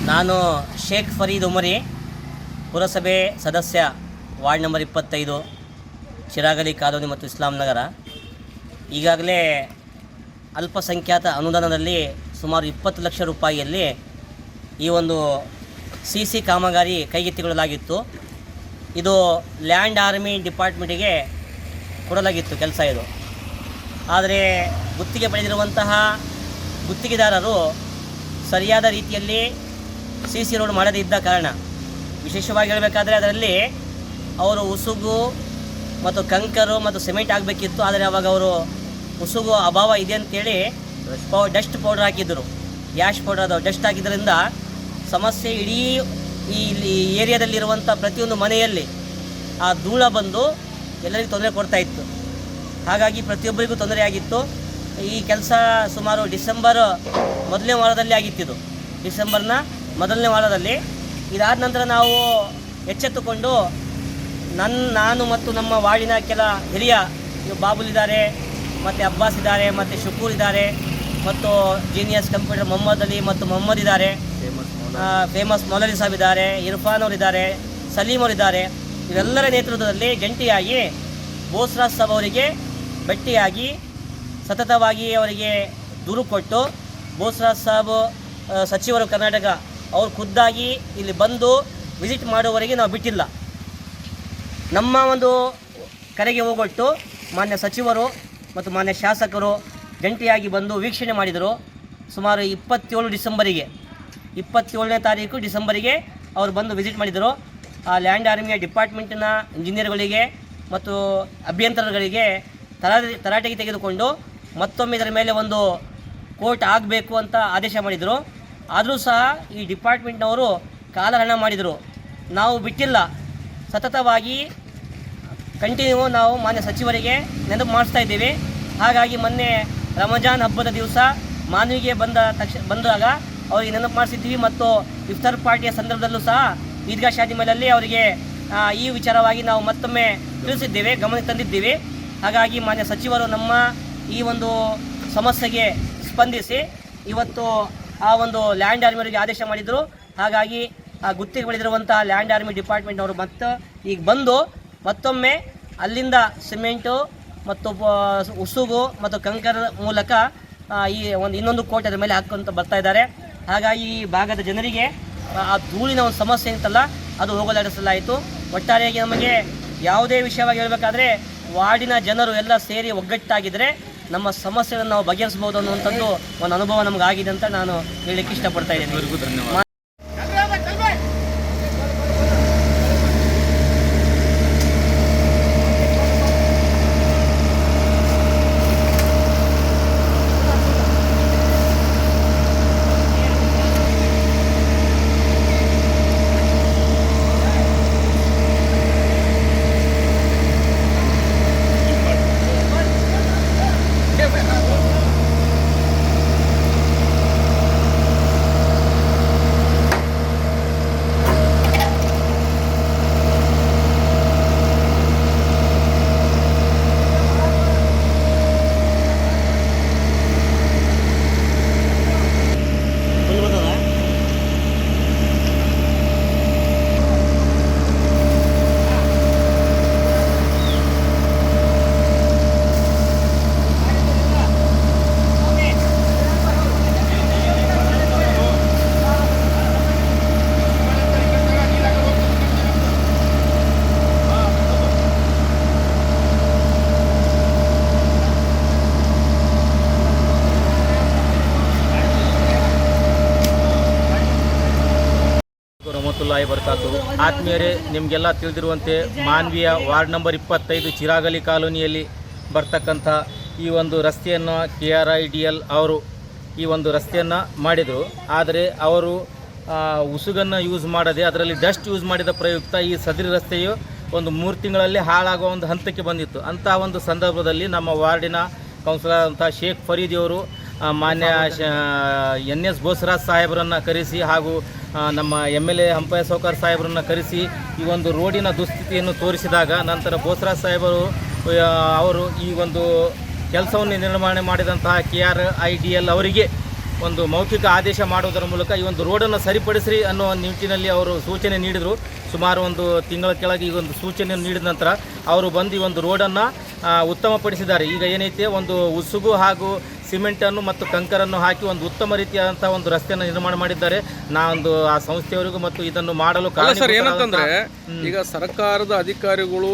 ನಾನು ಶೇಖ್ ಫರೀದ್ ಉಮರಿ, ಪುರಸಭೆ ಸದಸ್ಯ, ವಾರ್ಡ್ ನಂಬರ್ 25, ಚಿರಾಗಲಿ ಕಾಲೋನಿ ಮತ್ತು ಇಸ್ಲಾಂ ನಗರ. ಈಗಾಗಲೇ ಅಲ್ಪಸಂಖ್ಯಾತ ಅನುದಾನದಲ್ಲಿ ಸುಮಾರು 20 ಲಕ್ಷ ರೂಪಾಯಿಯಲ್ಲಿ ಈ ಒಂದು CC ಕಾಮಗಾರಿ ಕೈಗೆತ್ತಿಕೊಳ್ಳಲಾಗಿತ್ತು. ಇದು ಲ್ಯಾಂಡ್ ಆರ್ಮಿ ಡಿಪಾರ್ಟ್ಮೆಂಟಿಗೆ ಕೊಡಲಾಗಿತ್ತು ಕೆಲಸ ಇದು. ಆದರೆ ಗುತ್ತಿಗೆ ಪಡೆದಿರುವಂತಹ ಗುತ್ತಿಗೆದಾರರು ಸರಿಯಾದ ರೀತಿಯಲ್ಲಿ CC ರೋಡ್ ಮಾಡದೇ ಇದ್ದ ಕಾರಣ, ವಿಶೇಷವಾಗಿ ಹೇಳಬೇಕಾದ್ರೆ ಅದರಲ್ಲಿ ಅವರು ಉಸುಗು ಮತ್ತು ಕಂಕರು ಮತ್ತು ಸಿಮೆಂಟ್ ಆಗಬೇಕಿತ್ತು. ಆದರೆ ಅವಾಗ ಅವರು ಉಸುಗು ಅಭಾವ ಇದೆ ಅಂತೇಳಿ ಡಸ್ಟ್ ಪೌಡರ್ ಹಾಕಿದ್ದರು, ಗ್ಯಾಸ್ ಪೌಡರ್ ಅದು ಡಸ್ಟ್ ಹಾಕಿದ್ದರಿಂದ ಸಮಸ್ಯೆ ಇಡೀ ಈ ಏರಿಯಾದಲ್ಲಿರುವಂಥ ಪ್ರತಿಯೊಂದು ಮನೆಯಲ್ಲಿ ಆ ಧೂಳ ಬಂದು ಎಲ್ಲರಿಗೂ ತೊಂದರೆ ಕೊಡ್ತಾಯಿತ್ತು. ಹಾಗಾಗಿ ಪ್ರತಿಯೊಬ್ಬರಿಗೂ ತೊಂದರೆ ಆಗಿತ್ತು. ಈ ಕೆಲಸ ಸುಮಾರು ಡಿಸೆಂಬರ್ ಮೊದಲನೇ ವಾರದಲ್ಲಿ ಆಗಿತ್ತಿದು. ಡಿಸೆಂಬರ್ನ ಮೊದಲನೇ ವಾರದಲ್ಲಿ ಇದಾದ ನಂತರ ನಾವು ಎಚ್ಚೆತ್ತುಕೊಂಡು ನಾನು ಮತ್ತು ನಮ್ಮ ವಾರ್ಡಿನ ಕೆಲ ಹಿರಿಯ ಬಾಬುಲಿದ್ದಾರೆ, ಮತ್ತು ಅಬ್ಬಾಸ್ ಇದ್ದಾರೆ, ಮತ್ತು ಶುಕೂರ್ ಇದ್ದಾರೆ, ಮತ್ತು ಜೀನಿಯಸ್ ಕಂಪ್ಯೂಟರ್ ಮೊಹಮ್ಮದ್ ಅಲಿ ಮತ್ತು ಮೊಹಮ್ಮದ್ ಇದ್ದಾರೆ, ಫೇಮಸ್ ಮೌಲವಿ ಸಾಬ್ ಇದ್ದಾರೆ, ಇರ್ಫಾನ್ ಅವರಿದ್ದಾರೆ, ಸಲೀಮ್ ಅವರಿದ್ದಾರೆ. ಇವರೆಲ್ಲರ ನೇತೃತ್ವದಲ್ಲಿ ಜಂಟಿಯಾಗಿ ಬೋಸ್ರಾಜ್ ಸಾಬ್ ಅವರಿಗೆ ಭೇಟಿಯಾಗಿ ಸತತವಾಗಿ ಅವರಿಗೆ ದೂರು ಕೊಟ್ಟು, ಬೋಸ್ರಾಜ್ ಸಾಬ್ ಸಚಿವರು ಕರ್ನಾಟಕ ಅವರು ಖುದ್ದಾಗಿ ಇಲ್ಲಿ ಬಂದು ವಿಸಿಟ್ ಮಾಡುವವರೆಗೆ ನಾವು ಬಿಟ್ಟಿಲ್ಲ. ನಮ್ಮ ಒಂದು ಕರೆಗೆ ಹೋಗೊಟ್ಟು ಮಾನ್ಯ ಸಚಿವರು ಮತ್ತು ಮಾನ್ಯ ಶಾಸಕರು ಜಂಟಿಯಾಗಿ ಬಂದು ವೀಕ್ಷಣೆ ಮಾಡಿದರು. ಸುಮಾರು 27ನೇ ತಾರೀಕು ಡಿಸೆಂಬರಿಗೆ ಅವರು ಬಂದು ವಿಸಿಟ್ ಮಾಡಿದರು. ಆ ಲ್ಯಾಂಡ್ ಆರ್ಮಿಯ ಡಿಪಾರ್ಟ್ಮೆಂಟಿನ ಇಂಜಿನಿಯರ್ಗಳಿಗೆ ಮತ್ತು ಅಭಿಯಂತರಗಳಿಗೆ ತರಾಟೆಗೆ ತೆಗೆದುಕೊಂಡು ಮತ್ತೊಮ್ಮೆ ಇದರ ಮೇಲೆ ಒಂದು ಕೋರ್ಟ್ ಆಗಬೇಕು ಅಂತ ಆದೇಶ ಮಾಡಿದರು. ಆದರೂ ಸಹ ಈ ಡಿಪಾರ್ಟ್ಮೆಂಟ್ನವರು ಕಾಲಹರಣ ಮಾಡಿದರು. ನಾವು ಬಿಟ್ಟಿಲ್ಲ, ಸತತವಾಗಿ ಕಂಟಿನ್ಯೂ ನಾವು ಮಾನ್ಯ ಸಚಿವರಿಗೆ ನೆನಪು ಮಾಡಿಸ್ತಾ ಇದ್ದೀವಿ. ಹಾಗಾಗಿ ಮೊನ್ನೆ ರಂಜಾನ್ ಹಬ್ಬದ ದಿವಸ ಮಾನವಿಗೆ ಬಂದಾಗ ಅವರಿಗೆ ನೆನಪು ಮಾಡಿಸಿದ್ವಿ. ಮತ್ತು ಇಫ್ತಾರ್ ಪಾರ್ಟಿಯ ಸಂದರ್ಭದಲ್ಲೂ ಸಹ ಈದ್ಗಾ ಶಾದಿ ಮೇಲಲ್ಲಿ ಅವರಿಗೆ ಈ ವಿಚಾರವಾಗಿ ನಾವು ಮತ್ತೊಮ್ಮೆ ತಿಳಿಸಿದ್ದೇವೆ, ಗಮನಕ್ಕೆ ತಂದಿದ್ದೀವಿ. ಹಾಗಾಗಿ ಮಾನ್ಯ ಸಚಿವರು ನಮ್ಮ ಈ ಒಂದು ಸಮಸ್ಯೆಗೆ ಸ್ಪಂದಿಸಿ ಇವತ್ತು ಆ ಒಂದು ಲ್ಯಾಂಡ್ ಆರ್ಮಿಯವರಿಗೆ ಆದೇಶ ಮಾಡಿದರು. ಹಾಗಾಗಿ ಆ ಗುತ್ತಿಗೆ ಪಡೆದಿರುವಂತಹ ಲ್ಯಾಂಡ್ ಆರ್ಮಿ ಡಿಪಾರ್ಟ್ಮೆಂಟ್ನವರು ಈಗ ಬಂದು ಮತ್ತೊಮ್ಮೆ ಅಲ್ಲಿಂದ ಸಿಮೆಂಟು ಮತ್ತು ಉಸುಗು ಮತ್ತು ಕಂಕರ ಮೂಲಕ ಇನ್ನೊಂದು ಕೋಟೆ ಅದರ ಮೇಲೆ ಹಾಕ್ಕೊಂತ ಬರ್ತಾ ಇದ್ದಾರೆ. ಹಾಗಾಗಿ ಈ ಭಾಗದ ಜನರಿಗೆ ಆ ಧೂಳಿನ ಒಂದು ಸಮಸ್ಯೆ ಅಂತಲ್ಲ, ಅದು ಹೋಗಲಾಡಿಸಲಾಯಿತು. ಒಟ್ಟಾರೆಯಾಗಿ ನಮಗೆ ಯಾವುದೇ ವಿಷಯವಾಗಿ ಹೇಳಬೇಕಾದ್ರೆ ವಾರ್ಡಿನ ಜನರು ಎಲ್ಲ ಸೇರಿ ಒಗ್ಗಟ್ಟಾಗಿದ್ದರೆ ನಮ್ಮ ಸಮಸ್ಯೆಗಳನ್ನು ನಾವು ಬಗೆಹರಿಸಬಹುದು ಅನ್ನುವಂಥದ್ದು ಒಂದು ಅನುಭವ ನಮಗಾಗಿದೆ ಅಂತ ನಾನು ಹೇಳಲಿಕ್ಕೆ ಇಷ್ಟಪಡ್ತಾ ಇದ್ದೇನೆ. ಧನ್ಯವಾದ. ರಹಮತುಲ್ಲಾಹಿ ಬರ್ಕಾತು. ಆತ್ಮೀಯರೇ, ನಿಮಗೆಲ್ಲ ತಿಳಿದಿರುವಂತೆ ಮಾನ್ವಿಯ ವಾರ್ಡ್ ನಂಬರ್ 25 ಚಿರಾಗಲಿ ಕಾಲೋನಿಯಲ್ಲಿ ಬರ್ತಕ್ಕಂಥ ಈ ಒಂದು ರಸ್ತೆಯನ್ನು KRIDL ಅವರು ಈ ಒಂದು ರಸ್ತೆಯನ್ನು ಮಾಡಿದರು. ಆದರೆ ಅವರು ಉಸುಗನ್ನು ಯೂಸ್ ಮಾಡದೆ ಅದರಲ್ಲಿ ಡಸ್ಟ್ ಯೂಸ್ ಮಾಡಿದ ಪ್ರಯುಕ್ತ ಈ ಸದರಿ ರಸ್ತೆಯು ಒಂದು 3 ತಿಂಗಳಲ್ಲಿ ಹಾಳಾಗುವ ಒಂದು ಹಂತಕ್ಕೆ ಬಂದಿತ್ತು. ಅಂತಹ ಒಂದು ಸಂದರ್ಭದಲ್ಲಿ ನಮ್ಮ ವಾರ್ಡಿನ ಕೌನ್ಸಿಲರ್ ಅಂತ ಶೇಖ್ ಫರೀದ್ ಅವರು ಮಾನ್ಯ NS ಬೋಸ್ರಾಜ್ ಸಾಹೇಬರನ್ನು ಕರೆಸಿ ಹಾಗೂ ನಮ್ಮ MLA ಹಂಪಯ್ಯ ಸೌಕರ್ ಸಾಹೇಬರನ್ನು ಕರೆಸಿ ಈ ಒಂದು ರೋಡಿನ ದುಸ್ಥಿತಿಯನ್ನು ತೋರಿಸಿದಾಗ ನಂತರ ಬೋಸ್ರಾಜ್ ಸಾಹೇಬರು ಅವರು ಈ ಒಂದು ಕೆಲಸವನ್ನು ನಿರ್ಮಾಣ ಮಾಡಿದಂತಹ KRIDL ಅವರಿಗೆ ಒಂದು ಮೌಖಿಕ ಆದೇಶ ಮಾಡುವುದರ ಮೂಲಕ ಈ ಒಂದು ರೋಡನ್ನು ಸರಿಪಡಿಸ್ರಿ ಅನ್ನೋ ನಿಟ್ಟಿನಲ್ಲಿ ಅವರು ಸೂಚನೆ ನೀಡಿದರು. ಸುಮಾರು ಒಂದು ತಿಂಗಳ ಕೆಳಗೆ ಈ ಒಂದು ಸೂಚನೆಯನ್ನು ನೀಡಿದ ನಂತರ ಅವರು ಬಂದು ಈ ಒಂದು ರೋಡನ್ನು ಉತ್ತಮಪಡಿಸಿದ್ದಾರೆ. ಈಗ ಏನೈತೆ ಒಂದು ಉಸುಗು ಹಾಗೂ ಸಿಮೆಂಟನ್ನು ಮತ್ತು ಕಂಕರನ್ನು ಹಾಕಿ ಒಂದು ಉತ್ತಮ ರೀತಿಯಾದಂಥ ಒಂದು ರಸ್ತೆಯನ್ನು ನಿರ್ಮಾಣ ಮಾಡಿದ್ದಾರೆ. ನಾವೊಂದು ಆ ಸಂಸ್ಥೆಯವರಿಗೂ ಮತ್ತು ಇದನ್ನು ಮಾಡಲು ಸರ್ ಏನಂತಂದ್ರೆ ಈಗ ಸರ್ಕಾರದ ಅಧಿಕಾರಿಗಳು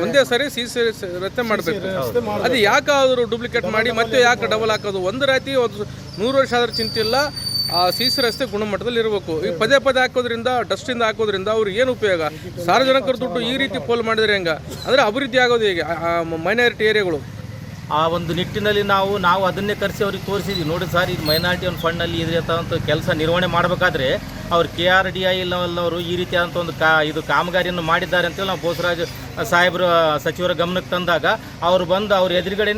ಒಂದೇ ಸರಿ ಸಿಸಿ ರಸ್ತೆ ಮಾಡಬೇಕು. ಅದು ಯಾಕಾದರೂ ಡೂಪ್ಲಿಕೇಟ್ ಮಾಡಿ ಮತ್ತೆ ಯಾಕೆ ಡಬಲ್ ಹಾಕೋದು? ಒಂದು ರಾತಿ ಒಂದು 100 ವರ್ಷ ಆದ್ರೆ ಚಿಂತಿಲ್ಲ, ಆ ಸಿಸಿ ರಸ್ತೆ ಗುಣಮಟ್ಟದಲ್ಲಿ ಇರಬೇಕು. ಈಗ ಪದೇ ಹಾಕೋದ್ರಿಂದ, ಡಸ್ಟಿಂದ ಹಾಕೋದ್ರಿಂದ ಅವ್ರಿಗೆ ಏನು ಉಪಯೋಗ? ಸಾರ್ವಜನಿಕರ ದುಡ್ಡು ಈ ರೀತಿ ಪೋಲ್ ಮಾಡಿದ್ರೆ ಹೆಂಗ? ಅಂದರೆ ಅಭಿವೃದ್ಧಿ ಆಗೋದು ಹೇಗೆ ಮೈನಾರಿಟಿ ಏರಿಯಾಗಳು? ಆ ಒಂದು ನಿಟ್ಟಿನಲ್ಲಿ ನಾವು ಅದನ್ನೇ ಕರೆಸಿ ಅವ್ರಿಗೆ ತೋರಿಸಿದ್ವಿ. ನೋಡಿ ಸರ್, ಇದು ಮೈನಾರಿಟಿ ಒಂದು ಫಂಡ್ನಲ್ಲಿ ಇದ್ರಂಥ ಕೆಲಸ ನಿರ್ವಹಣೆ ಮಾಡಬೇಕಾದ್ರೆ ಅವ್ರು KRDI ಅವರು ಈ ರೀತಿಯಾದಂಥ ಒಂದು ಇದು ಕಾಮಗಾರಿಯನ್ನು ಮಾಡಿದ್ದಾರೆ ಅಂತೇಳಿ ನಾವು ಬೋಸರಾಜ್ ಸಾಹೇಬರು ಸಚಿವರ ಗಮನಕ್ಕೆ ತಂದಾಗ ಅವರು ಬಂದು ಅವ್ರ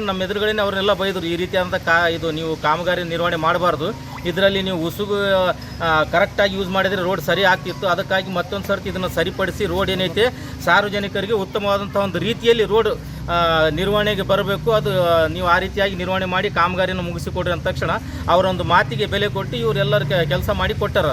ನಮ್ಮ ಎದುರುಗಡೆನೇ ಅವ್ರನ್ನೆಲ್ಲ ಬೈದರು. ಈ ರೀತಿಯಾದಂಥ ಇದು ನೀವು ಕಾಮಗಾರಿ ನಿರ್ವಹಣೆ ಮಾಡಬಾರ್ದು, ಇದರಲ್ಲಿ ನೀವು ಉಸುಗು ಕರೆಕ್ಟಾಗಿ ಯೂಸ್ ಮಾಡಿದರೆ ರೋಡ್ ಸರಿ ಆಗ್ತಿತ್ತು. ಅದಕ್ಕಾಗಿ ಮತ್ತೊಂದು ಸರ್ತಿ ಇದನ್ನು ಸರಿಪಡಿಸಿ ರೋಡ್ ಏನೈತೆ ಸಾರ್ವಜನಿಕರಿಗೆ ಉತ್ತಮವಾದಂಥ ಒಂದು ರೀತಿಯಲ್ಲಿ ರೋಡ್ ನಿರ್ವಹಣೆಗೆ ಬರಬೇಕು. ಅದು ನೀವು ಆ ರೀತಿಯಾಗಿ ನಿರ್ವಹಣೆ ಮಾಡಿ ಕಾಮಗಾರಿಯನ್ನು ಮುಗಿಸಿಕೊಡ್ರಿ ಅಂದ ತಕ್ಷಣ ಅವರೊಂದು ಮಾತಿಗೆ ಬೆಲೆ ಕೊಟ್ಟು ಇವರೆಲ್ಲರ ಕೆಲಸ ಮಾಡಿ ಕೊಟ್ಟಾರ.